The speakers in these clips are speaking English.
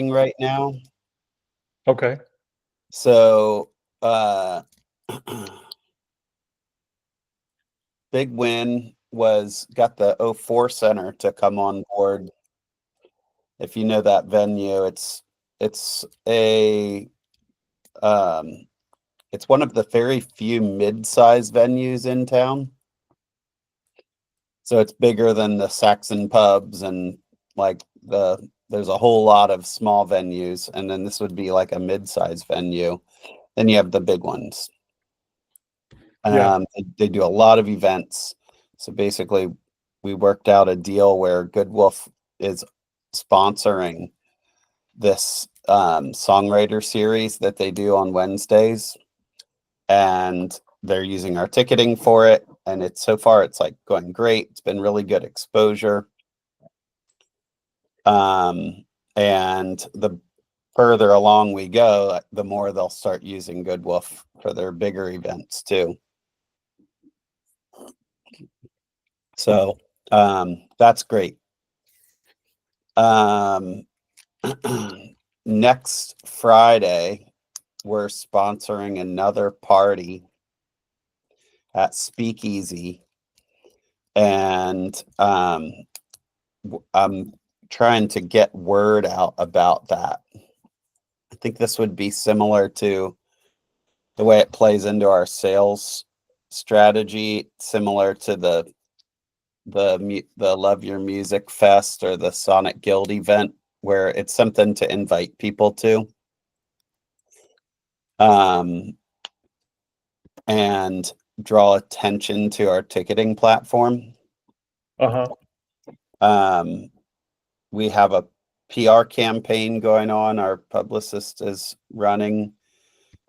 right now. Okay. So big win was got the '04 Center to come on board. If you know that venue, it's a it's one of the very few mid-size venues in town. So it's bigger than the Saxon pubs and like there's a whole lot of small venues, and then this would be like a mid-size venue. Then you have the big ones. Yeah. They do a lot of events. So basically, we worked out a deal where Good Wolf is sponsoring this songwriter series that they do on Wednesdays, and they're using our ticketing for it. And it's so far, it's like going great. It's been really good exposure. And the further along we go, the more they'll start using Good Wolf for their bigger events too. So that's great. Next Friday, we're sponsoring another party at Speakeasy, and I'm trying to get word out about that. I think this would be similar to the way it plays into our sales strategy, similar to the Love Your Music Fest or the Sonic Guild event, where it's something to invite people to. And draw attention to our ticketing platform. Uh-huh. We have a PR campaign going on. Our publicist is running.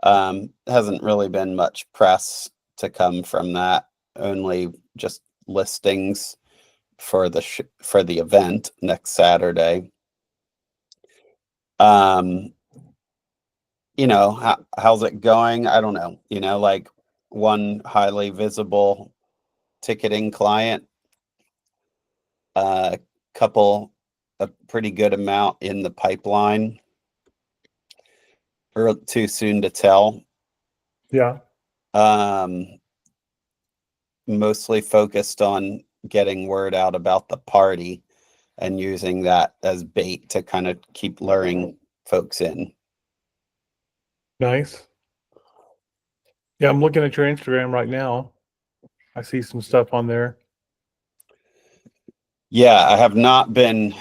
Hasn't really been much press to come from that, only just listings for the event next Saturday. You know, how's it going? I don't know. You know, like one highly visible ticketing client, a pretty good amount in the pipeline, or too soon to tell. Yeah. Mostly focused on getting word out about the party and using that as bait to kind of keep luring folks in. Nice. Yeah, I'm looking at your Instagram right now. I see some stuff on there. Yeah, I have not been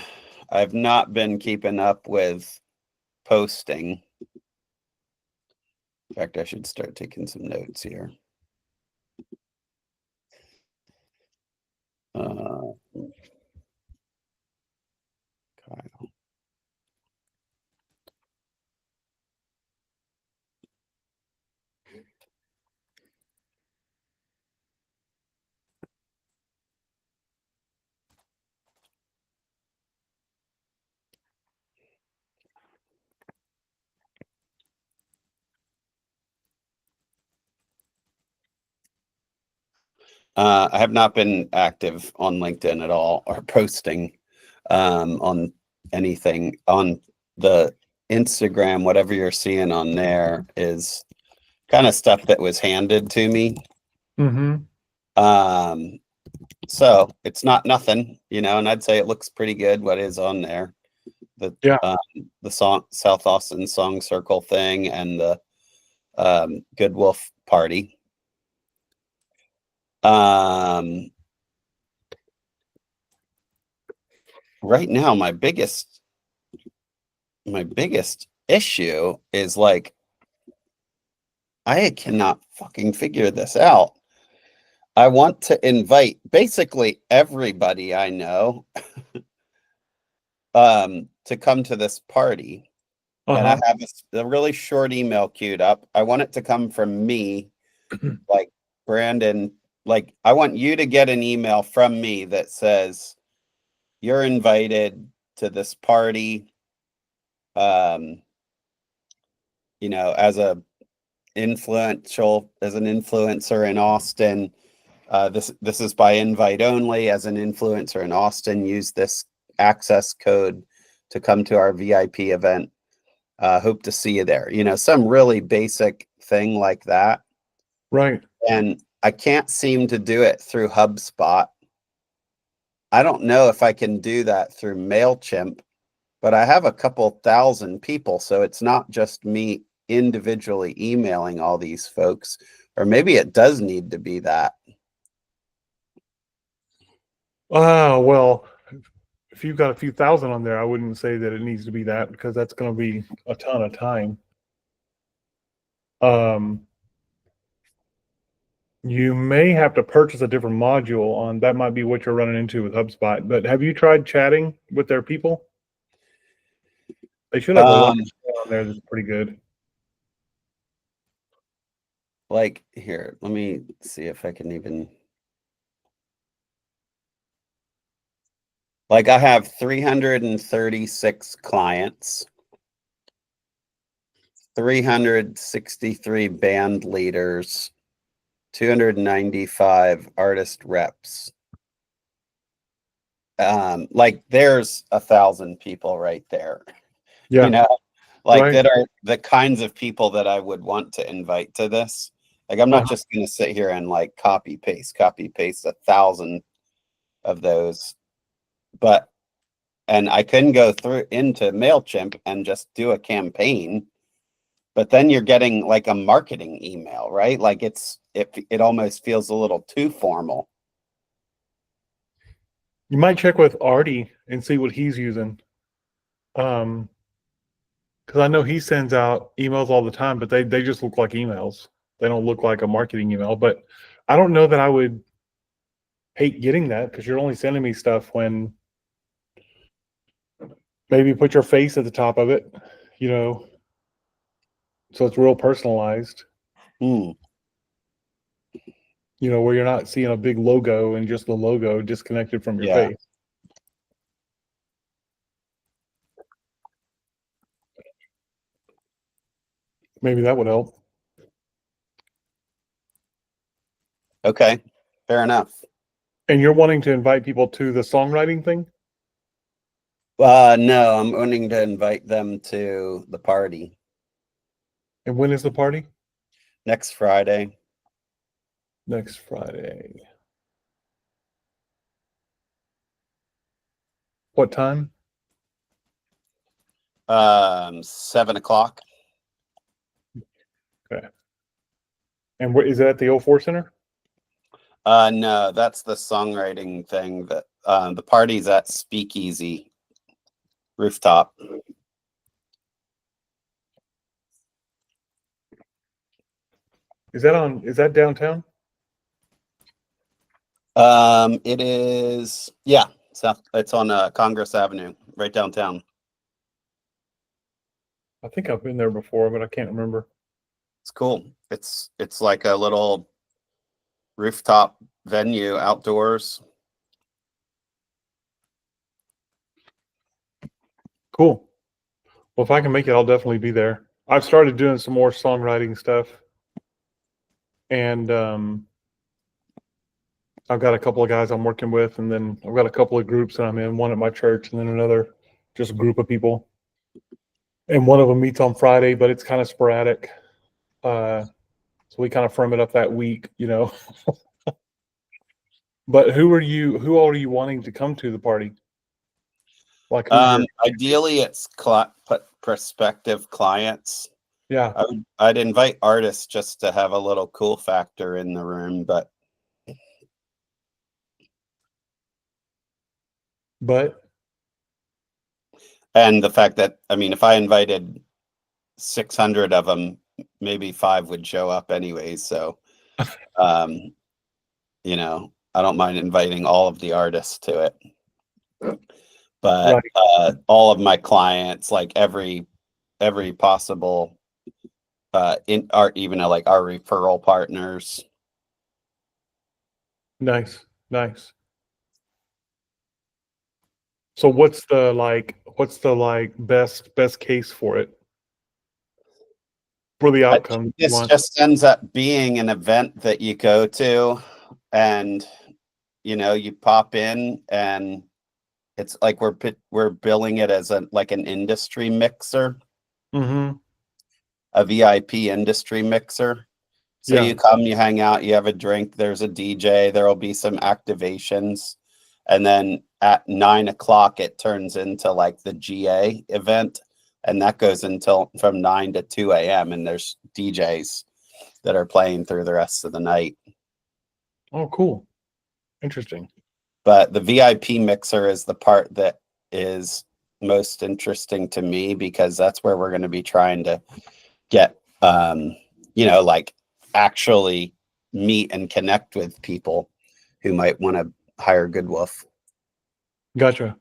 keeping up with posting. In fact, I should start taking some notes here. Kyle. I have not been active on LinkedIn at all or posting on anything. On the Instagram, whatever you're seeing on there is kind of stuff that was handed to me. Mm-hmm. So it's not nothing, you know, and I'd say it looks pretty good what is on there. The song South Austin Song Circle thing and the Good Wolf party. Right now, my biggest issue is like, I cannot fucking figure this out. I want to invite basically everybody I know to come to this party. And I have a really short email queued up. I want it to come from me, like Brandon. Like, I want you to get an email from me that says you're invited to this party. You know, as an influencer in Austin. This is by invite only. As an influencer in Austin, use this access code to come to our VIP event. Hope to see you there. You know, some really basic thing like that. Right. And I can't seem to do it through HubSpot. I don't know if I can do that through Mailchimp, but I have a couple thousand people, so it's not just me individually emailing all these folks, or maybe it does need to be that. Well, if you've got a few thousand on there, I wouldn't say that it needs to be that, because that's going to be a ton of time. You may have to purchase a different module on that. Might be what you're running into with HubSpot. But have you tried chatting with their people? They should have a lot on there that's pretty good. Like here, let me see if I can even. Like I have 336 clients, 363 band leaders, 295 artist reps. Like there's 1,000 people right there. Yeah. You know, like Right. that are the kinds of people that I would want to invite to this. Like I'm not just going to sit here and like copy paste 1,000 of those. But and I couldn't go through into Mailchimp and just do a campaign. But then you're getting like a marketing email, right? Like it almost feels a little too formal. You might check with Artie and see what he's using. Because I know he sends out emails all the time, but they just look like emails. They don't look like a marketing email. But I don't know that I would hate getting that, because you're only sending me stuff when maybe put your face at the top of it, you know, so it's real personalized. Hmm. You know, where you're not seeing a big logo and just the logo disconnected from your Yeah. face. Maybe that would help. Okay. Fair enough. And you're wanting to invite people to the songwriting thing? No, I'm wanting to invite them to the party And when is the party? next Friday. Next Friday. What time? 7 o'clock. Okay. And where is it, at the 04 Center? No, that's the songwriting thing. That the party's at Speakeasy Rooftop. Is that downtown? It is, yeah. So it's on Congress Avenue, right downtown. I think I've been there before, but I can't remember. It's cool. It's like a little rooftop venue outdoors. Cool. Well, if I can make it, I'll definitely be there. I've started doing some more songwriting stuff, and I've got a couple of guys I'm working with, and then I've got a couple of groups that I'm in, one at my church and then another just group of people. And one of them meets on Friday, but it's kind of sporadic. So we kind of firm it up that week, you know. But who all are you wanting to come to the party? Like Ideally it's prospective clients. Yeah. I'd invite artists just to have a little cool factor in the room, but and the fact that, I mean, if I invited 600 of them, maybe 5 would show up anyways. So, you know, I don't mind inviting all of the artists to it, but all of my clients, like every possible, even like our referral partners. Nice. So what's the best case for it? For the outcome you This want? just ends up being an event that you go to and, you know, you pop in and It's like we're billing it as like an industry mixer, Mm-hmm. a VIP industry mixer. So Yeah. you come, you hang out, you have a drink, there's a DJ, there will be some activations. And then at 9 o'clock, it turns into like the GA event. And that goes until from 9 to 2 a.m. And there's DJs that are playing through the rest of the night. Oh, cool. Interesting. But the VIP mixer is the part that is most interesting to me because that's where we're going to be trying to get, like actually meet and connect with people who might want to hire Good Wolf. Gotcha.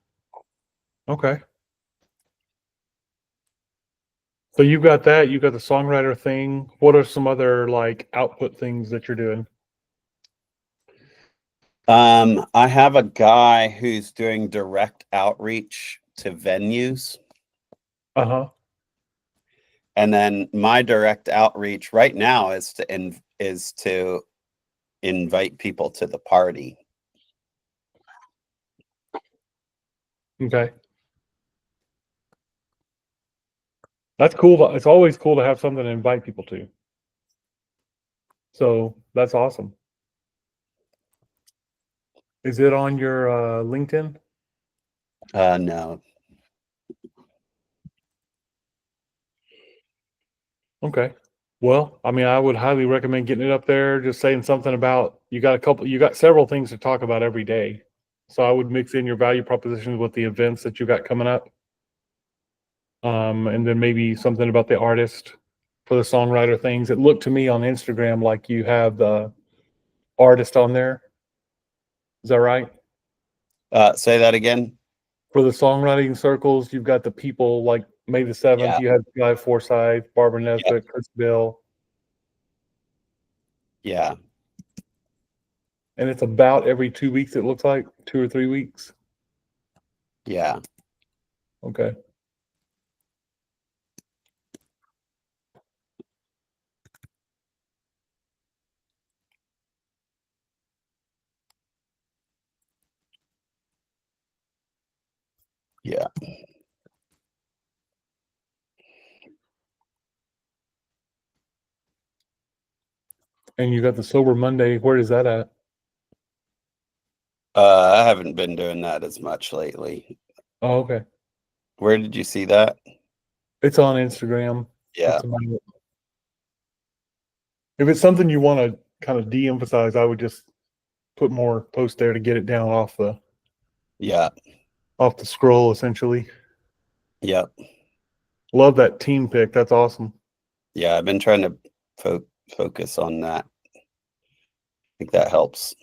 Okay. So you got that, you got the songwriter thing. What are some other like output things that you're doing? I have a guy who's doing direct outreach to venues. Uh-huh. And then my direct outreach right now is to invite people to the party. Okay. That's cool. It's always cool to have something to invite people to. So that's awesome. Is it on your LinkedIn? No. Okay. Well, I mean, I would highly recommend getting it up there, just saying something about you got several things to talk about every day. So I would mix in your value propositions with the events that you got coming up. And then maybe something about the artist for the songwriter things. It looked to me on Instagram like you have the artist on there. Is that right? Say that again. For the songwriting circles, you've got the people like May the 7th, Yeah. you had Guy Forsyth, Barbara Nesbitt, Chris Bill. Yeah. And it's about every 2 weeks, it looks like 2 or 3 weeks. Yeah. Okay. Yeah. And you got the Sober Monday. Where is that at? I haven't been doing that as much lately. Oh, okay. Where did you see that? It's on Instagram. Yeah. If it's something you want to kind of de-emphasize, I would just put more posts there to get it down off the scroll, essentially. Yep. Love that team pick. That's awesome. Yeah, I've been trying to focus on that. I think that helps.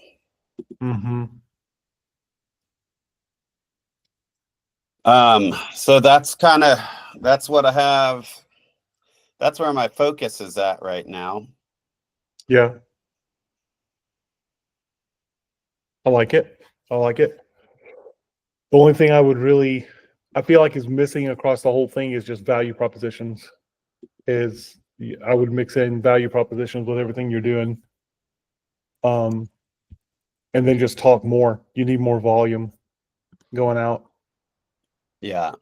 Mm-hmm. So that's what I have. That's where my focus is at right now. Yeah. I like it. The only thing I feel like is missing across the whole thing is just value propositions. I would mix in value propositions with everything you're doing. And then just talk more. You need more volume going out. Yeah.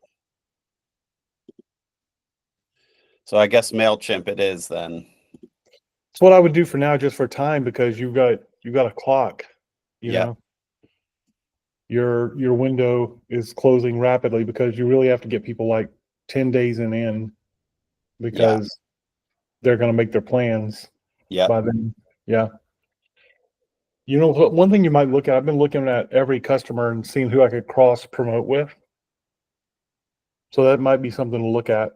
So I guess Mailchimp it is then. It's what I would do for now, just for time, because you got a clock. You know, your window is closing rapidly because you really have to get people like 10 days in because they're going to make their plans by then. Yeah. You know, one thing you might look at, I've been looking at every customer and seeing who I could cross promote with. So that might be something to look at.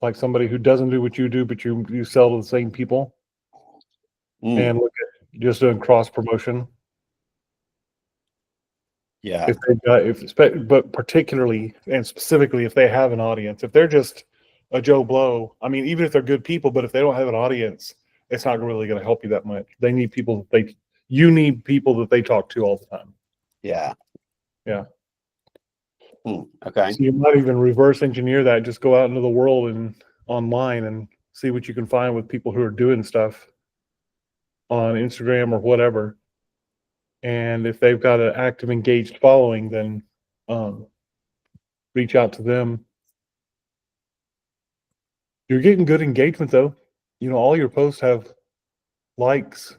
Like somebody who doesn't do what you do, but you sell to the same people. And look at just doing cross promotion. Yeah. If they've got, but particularly and specifically if they have an audience, if they're just a Joe Blow, I mean, even if they're good people, but if they don't have an audience, it's not really going to help you that much. They need people you need people that they talk to all the time. Yeah. Yeah. Okay. So you might even reverse engineer that, just go out into the world and online and see what you can find with people who are doing stuff on Instagram or whatever. And if they've got an active, engaged following, then reach out to them. You're getting good engagement though. All your posts have likes.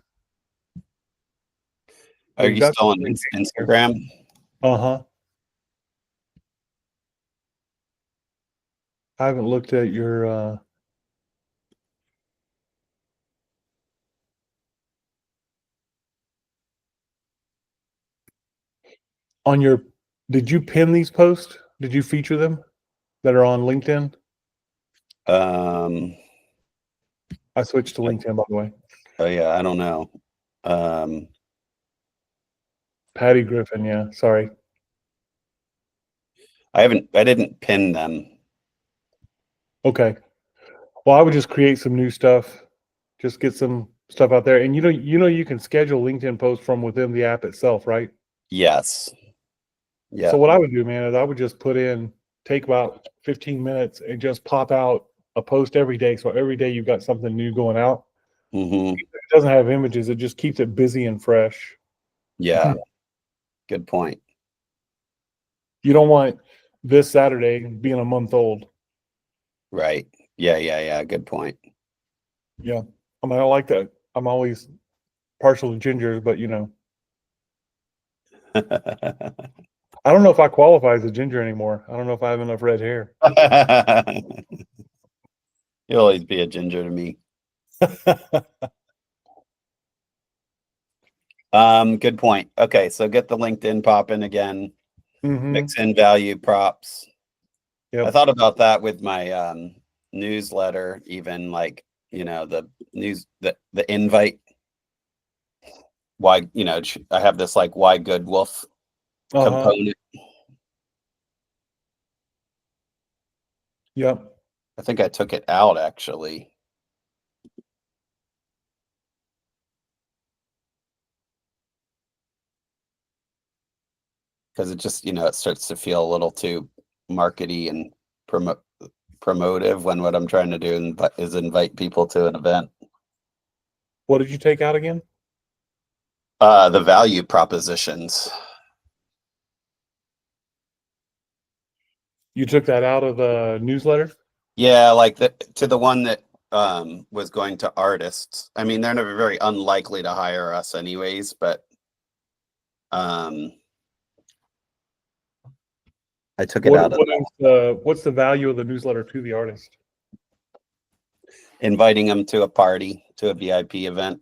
Are you still on Instagram? Uh-huh. I haven't looked at your did you pin these posts? Did you feature them that are on LinkedIn? I switched to LinkedIn, by the way. Oh yeah, I don't know. Patty Griffin, yeah. Sorry. I didn't pin them. Okay. Well, I would just create some new stuff. Just get some stuff out there. And you can schedule LinkedIn posts from within the app itself, right? Yes. Yeah. So what I would do, man, is I would just take about 15 minutes and just pop out a post every day. So every day you've got something new going out. Mm-hmm. It doesn't have images. It just keeps it busy and fresh. Yeah. Good point. You don't want this Saturday being a month old. Right. Yeah. Good point. Yeah. I mean, I like that. I'm always partial to gingers, but I don't know if I qualify as a ginger anymore. I don't know if I have enough red hair. You'll always be a ginger to me. Good point. Okay, so get the LinkedIn popping again. Mix in value props. Yep. I thought about that with my newsletter, even like, the invite. Why, I have this like why good wolf component. Yep. I think I took it out actually. Because it just, it starts to feel a little too markety and promotive when what I'm trying to do is invite people to an event. What did you take out again? The value propositions. You took that out of the newsletter? Yeah, like to the one that was going to artists. I mean, they're never very unlikely to hire us anyways, but I took it out of what's the value of the newsletter to the artist? Inviting them to a party, to a VIP event.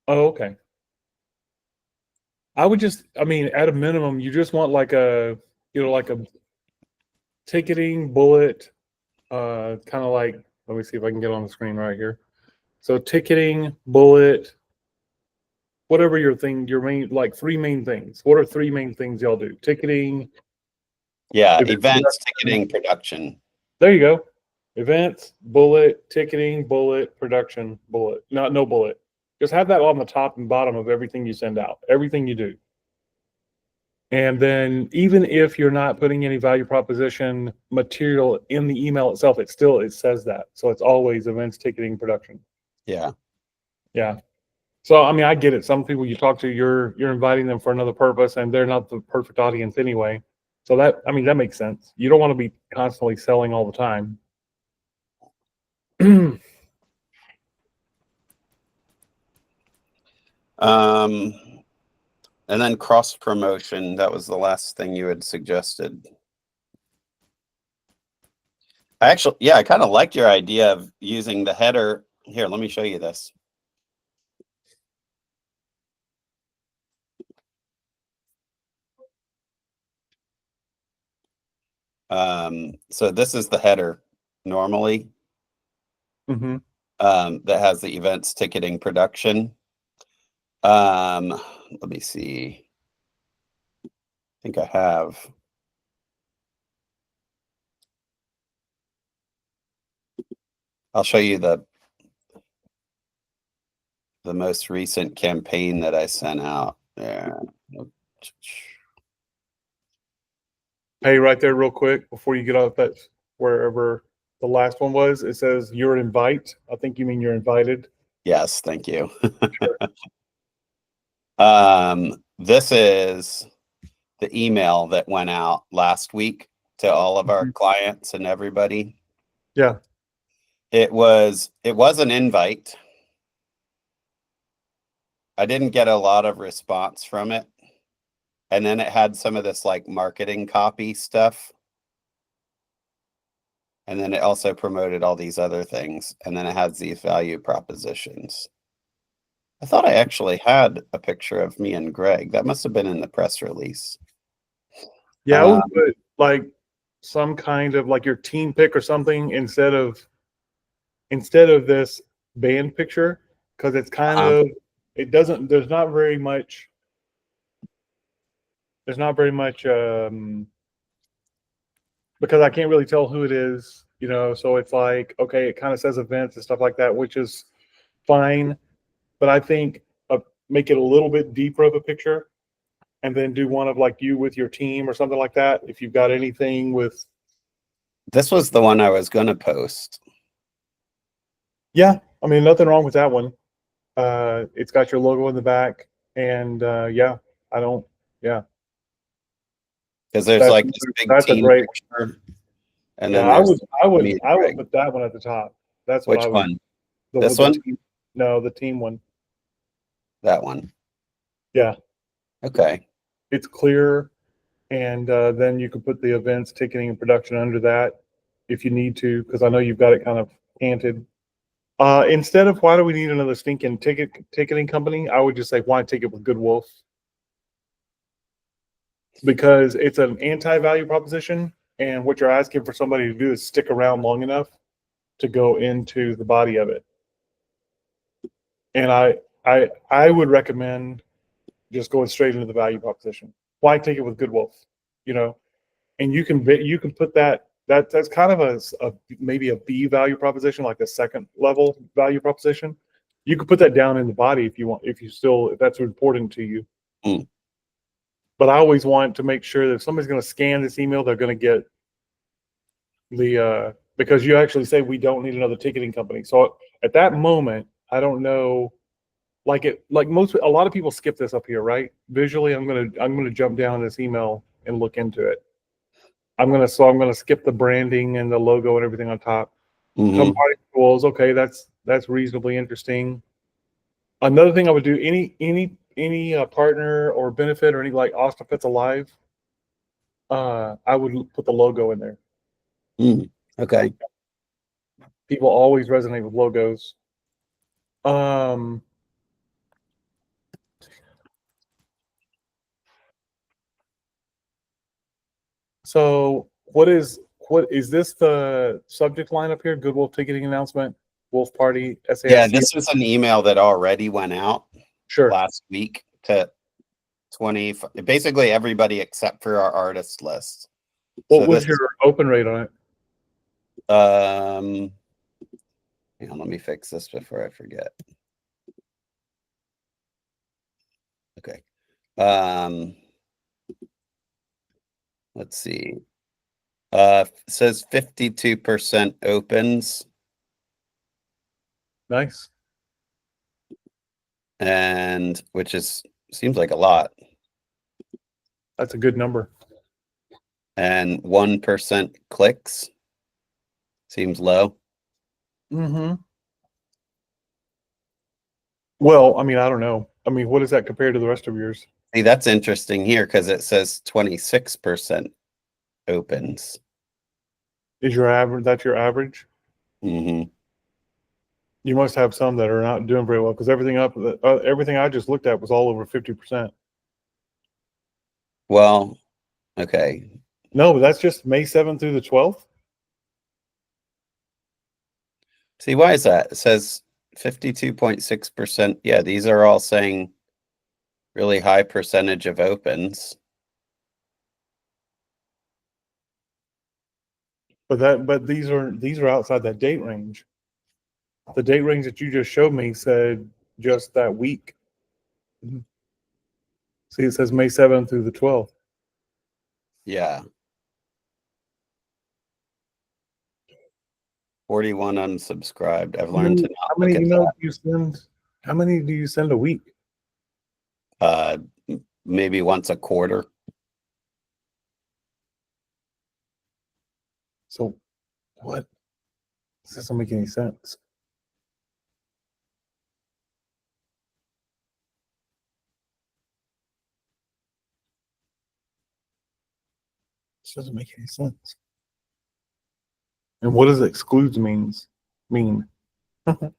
Oh, okay. I mean, at a minimum, you just want like a ticketing bullet, kind of like, let me see if I can get on the screen right here. So ticketing, bullet, whatever your main, like 3 main things. What are 3 main things y'all do? Ticketing. Yeah, events, ticketing, production. There you go. Events, bullet, ticketing, bullet, production, bullet. No bullet. Just have that on the top and bottom of everything you send out, everything you do. And then even if you're not putting any value proposition material in the email itself, it says that. So it's always events, ticketing, production. Yeah. Yeah. So, I mean, I get it. Some people you talk to, you're inviting them for another purpose and they're not the perfect audience anyway. So that makes sense. You don't want to be constantly selling all the time. And then cross promotion, that was the last thing you had suggested. I kind of liked your idea of using the header. Here, let me show you this. So this is the header normally. Mm-hmm. That has the events, ticketing, production. Let me see. I think I have. I'll show you the most recent campaign that I sent out. Yeah. Hey, right there, real quick, before you get off that, wherever the last one was, it says you're an invite. I think you mean you're invited. Yes, thank you. Sure. This is the email that went out last week to all of our clients and everybody. Yeah. It was an invite. I didn't get a lot of response from it. And then it had some of this like marketing copy stuff. And then it also promoted all these other things. And then it has these value propositions. I thought I actually had a picture of me and Greg. That must have been in the press release. Yeah, I would put like some kind of like your team pick or something instead of this band picture, because it's kind of, it doesn't, there's not very much because I can't really tell who it is, you know, so it's like, okay, it kind of says events and stuff like that, which is fine, but I think make it a little bit deeper of a picture, and then do one of like you with your team or something like that, if you've got anything with. This was the one I was going to post. Yeah, I mean, nothing wrong with that one. It's got your logo in the back, and yeah, I don't, yeah. Because there's like this big That's a team great, picture. And yeah, then I there's would put that one at the top. That's what which I would. one? The, This the one? Team, no, the team one. That one. Yeah. Okay. It's clear, and then you could put the events, ticketing, and production under that if you need to, because I know you've got it kind of canted. Instead of why do we need another stinking ticketing company, I would just say why ticket with Good Wolf, because it's an anti-value proposition, and what you're asking for somebody to do is stick around long enough to go into the body of it. And I would recommend just going straight into the value proposition. Why take it with Good Wolf? You know, and you can put that's kind of a maybe a B value proposition, like a second level value proposition. You could put that down in the body if you want, if that's important to you. Mm. But I always want to make sure that if somebody's going to scan this email, they're going to get the because you actually say we don't need another ticketing company. So at that moment, I don't know. Like a lot of people skip this up here, right? Visually, I'm gonna jump down this email and look into it. I'm gonna skip the branding and the logo and everything on top. Some party tools, okay, that's reasonably interesting. Another thing I would do, any partner or benefit or any like Austin Fits Alive, I would put the logo in there. Okay. People always resonate with logos. So what is this the subject line up here? Good Wolf ticketing announcement, Wolf Party, SAIC. Yeah, this was an email that already went out last week to basically everybody except for our artist list. What was your open rate on it? Hang on, let me fix this before I forget. Okay. Let's see. It says 52% opens. Nice. And seems like a lot. That's a good number. And 1% clicks. Seems low. Well, I mean, I don't know. I mean, what does that compare to the rest of yours? See, that's interesting here because it says 26% opens. Is your average? That's your average? Mm-hmm. You must have some that are not doing very well, because everything I just looked at was all over 50%. Well, okay. No, but that's just May 7th through the 12th. See, why is that? It says 52.6%. Yeah, these are all saying really high percentage of opens. But these are outside that date range. The date range that you just showed me said just that week. See, it says May 7th through the 12th. Yeah. 41 unsubscribed. I've learned to not How many look at emails that. do you send? How many do you send a week? Maybe once a quarter. So what? This doesn't make any sense. This doesn't make any sense. And what does excludes mean? Do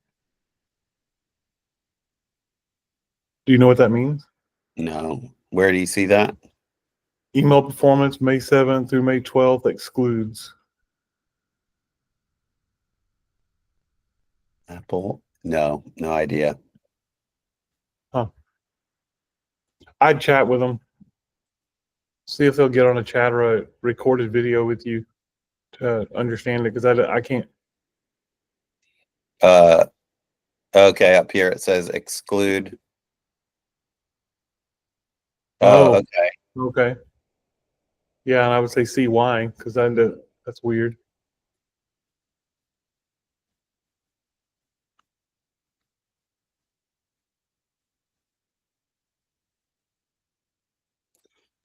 you know what that means? No. Where do you see that? Email performance May 7th through May 12th excludes. Apple? No, no idea. Huh. I'd chat with them. See if they'll get on a chat or a recorded video with you to understand it, because I can't. Okay, up here it says exclude. Oh, Okay. okay. Yeah, and I would say see why, because that's weird.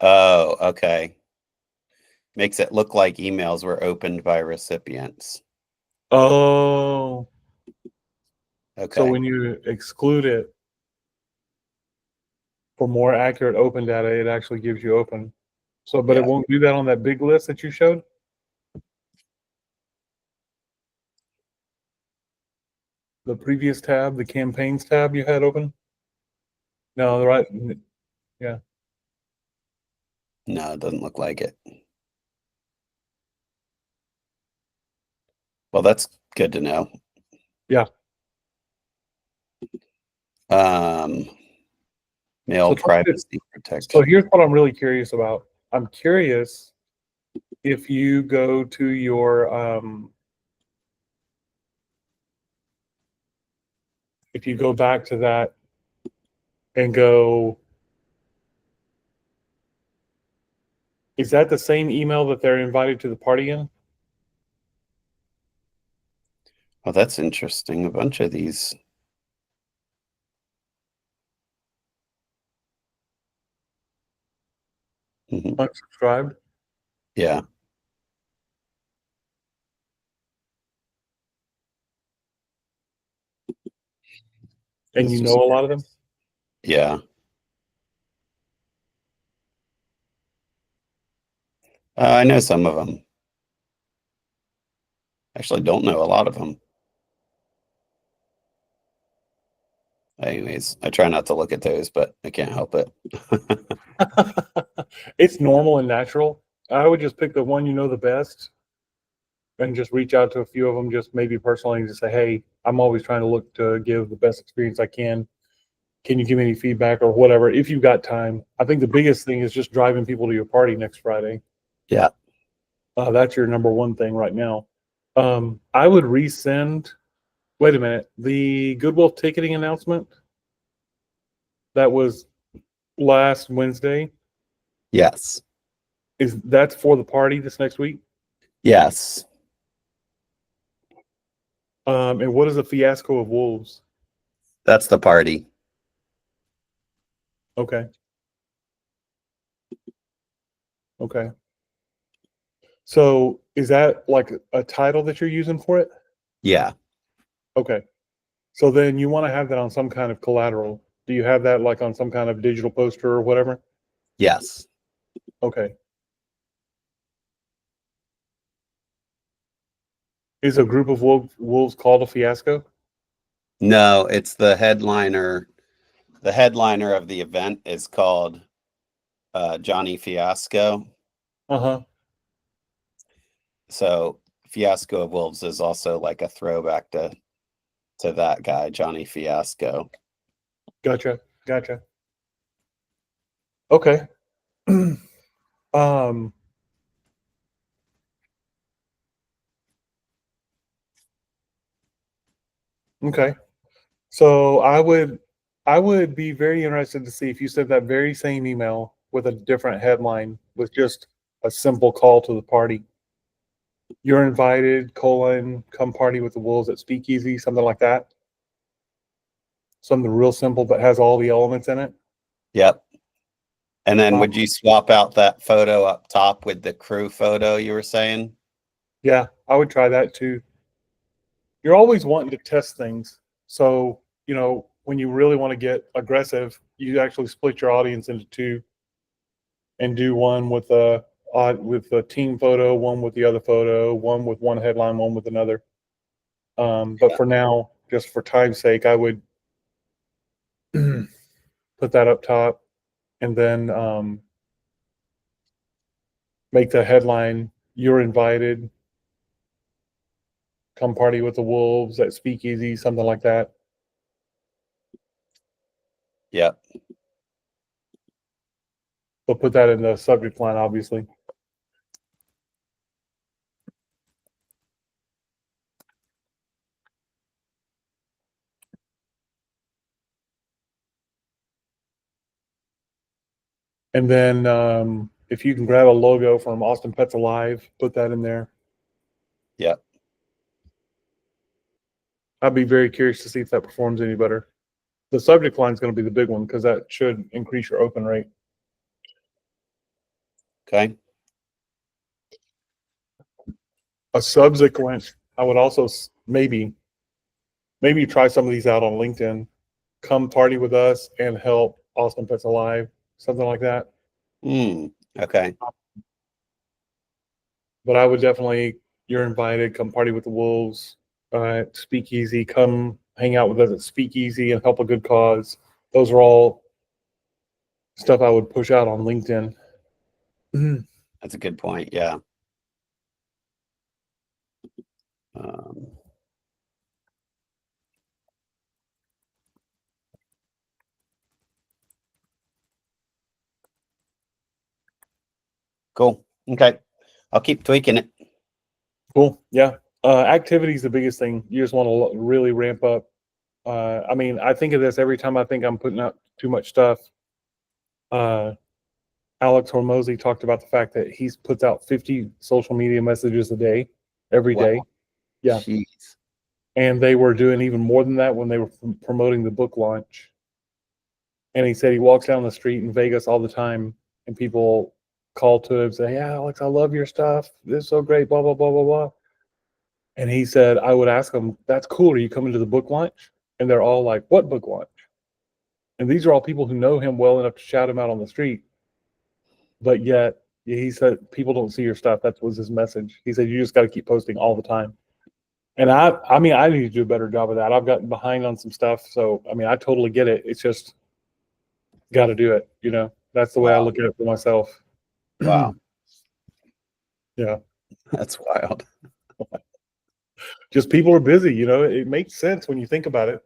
Oh, okay. Makes it look like emails were opened by recipients. Oh, so Okay. when you exclude it for more accurate open data, it actually gives you open. So, but Yeah. it won't do that on that big list that you showed? The previous tab, the campaigns tab you had open? No, right. Yeah. No, it doesn't look like it. Well, that's good to know. Yeah. Mail So privacy so protection. here's what I'm really curious about. I'm curious if you go to your if you go back to that and go, is that the same email that they're invited to the party in? Oh, that's interesting. A bunch of these. Mhm. Unsubscribed? Yeah. And you know a lot of them? Yeah. I know some of them. Actually, don't know a lot of them. Anyways, I try not to look at those, but I can't help it. It's normal and natural. I would just pick the one you know the best and just reach out to a few of them, just maybe personally, and just say, hey, I'm always trying to look to give the best experience I can. Can you give me any feedback or whatever if you've got time? I think the biggest thing is just driving people to your party next Friday. Yeah. That's your number one thing right now. I would resend. Wait a minute. The Goodwill ticketing announcement that was last Wednesday, Yes. that's for the party this next week? Yes. And what is the fiasco of wolves? That's the party. Okay. Okay. So is that like a title that you're using for it? Yeah. Okay. So then you want to have that on some kind of collateral. Do you have that like on some kind of digital poster or whatever? Yes. Okay. Is a group of wolves called a fiasco? No, it's the headliner. The headliner of the event is called Johnny Fiasco. Uh-huh. So Fiasco of Wolves is also like a throwback to that guy, Johnny Fiasco. Gotcha. Gotcha. Okay. um okay. So I would be very interested to see if you sent that very same email with a different headline with just a simple call to the party. You're invited, come party with the wolves at Speakeasy, something like that. Something real simple but has all the elements in it. Yep. And then Uh, would you swap out that photo up top with the crew photo you were saying? Yeah, I would try that too. You're always wanting to test things. So, when you really want to get aggressive, you actually split your audience into two and do one with a team photo, one with the other photo, one with one headline, one with another. But for now, just for time's sake, I would put that up top and then make the headline, "You're invited, come party with the wolves at Speakeasy," something like that. Yeah. But put that in the subject line, obviously. And then if you can grab a logo from Austin Pets Alive, put that in there. Yeah. I'd be very curious to see if that performs any better. The subject line is going to be the big one because that should increase your open rate. Okay. A subsequent, I would also maybe try some of these out on LinkedIn. Come party with us and help Austin Pets Alive, something like that. Okay. But I would definitely, "You're invited, come party with the wolves, Speakeasy, come hang out with us at Speakeasy and help a good cause." Those are all stuff I would push out on LinkedIn. That's a good point. Yeah. Cool. Okay. I'll keep tweaking it. Cool. Yeah. Activity is the biggest thing. You just want to really ramp up. I mean, I think of this every time I think I'm putting out too much stuff. Alex Hormozy talked about the fact that he puts out 50 social media messages a day, every Wow. day. Yeah. Jeez. And they were doing even more than that when they were promoting the book launch. And he said he walks down the street in Vegas all the time and people call to him, say, "Yeah, Alex, I love your stuff. This is so great, blah, blah, blah, blah, blah." And he said, I would ask them, "That's cool. Are you coming to the book launch?" And they're all like, "What book launch?" And these are all people who know him well enough to shout him out on the street. But yet, he said, people don't see your stuff. That was his message. He said, you just got to keep posting all the time. And I mean, I need to do a better job of that. I've gotten behind on some stuff. So, I mean, I totally get it. It's just got to do it. That's the way I Wow. look at it for myself. Wow. Yeah. That's wild. Just people are busy. It makes sense when you think about it.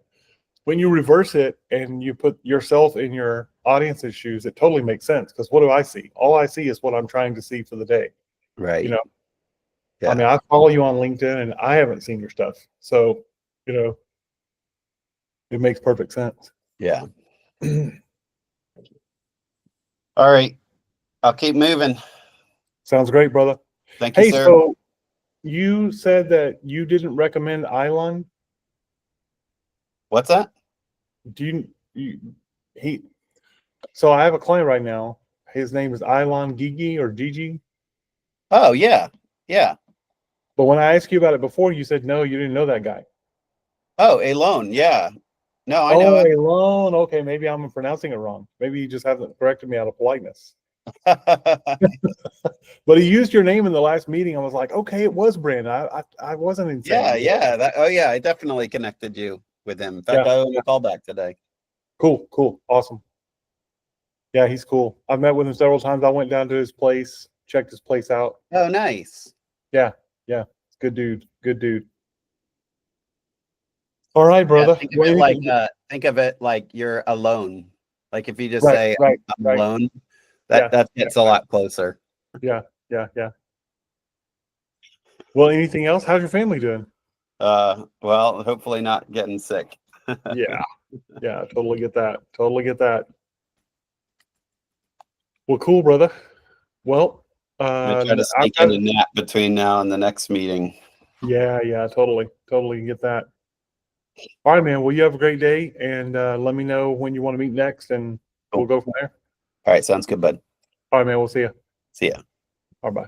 When you reverse it and you put yourself in your audience's shoes, it totally makes sense. Because what do I see? All I see is what I'm trying to see for the day. Right. I mean, I follow you on LinkedIn and I haven't seen your stuff. So, it makes perfect sense. Yeah. All right. I'll keep moving. Sounds great, brother. Thank you, sir. So you said that you didn't recommend Ilon. What's that? So I have a client right now. His name is Ilon Gigi or Gigi. Oh, yeah. Yeah. But when I asked you about it before, you said no, you didn't know that guy. Oh, Alone. Yeah. No, I know him. Elon. Okay, maybe I'm pronouncing it wrong. Maybe you just haven't corrected me out of politeness. But he used your name in the last meeting. I was like, okay, it was Brandon. I wasn't insane. Yeah. I definitely connected you with him. In fact, I owe him a call back today. Cool. Awesome. Yeah, he's cool. I've met with him several times. I went down to his place, checked his place out. Oh, nice. Yeah. Good dude. All right, brother. Yeah, think of it like you're alone. Like if you just say I'm alone, that gets a lot closer. Yeah. Well, anything else? How's your family doing? Well, hopefully not getting sick. Yeah, totally get that. Well, cool, brother. Well, I'm gonna try to sneak in a nap between now and the next meeting. Yeah, totally get that. All right, man. Well, you have a great day, and let me know when you want to meet next, and we'll go from there. All right, sounds good, bud. All right, man. We'll see you. See ya. Bye.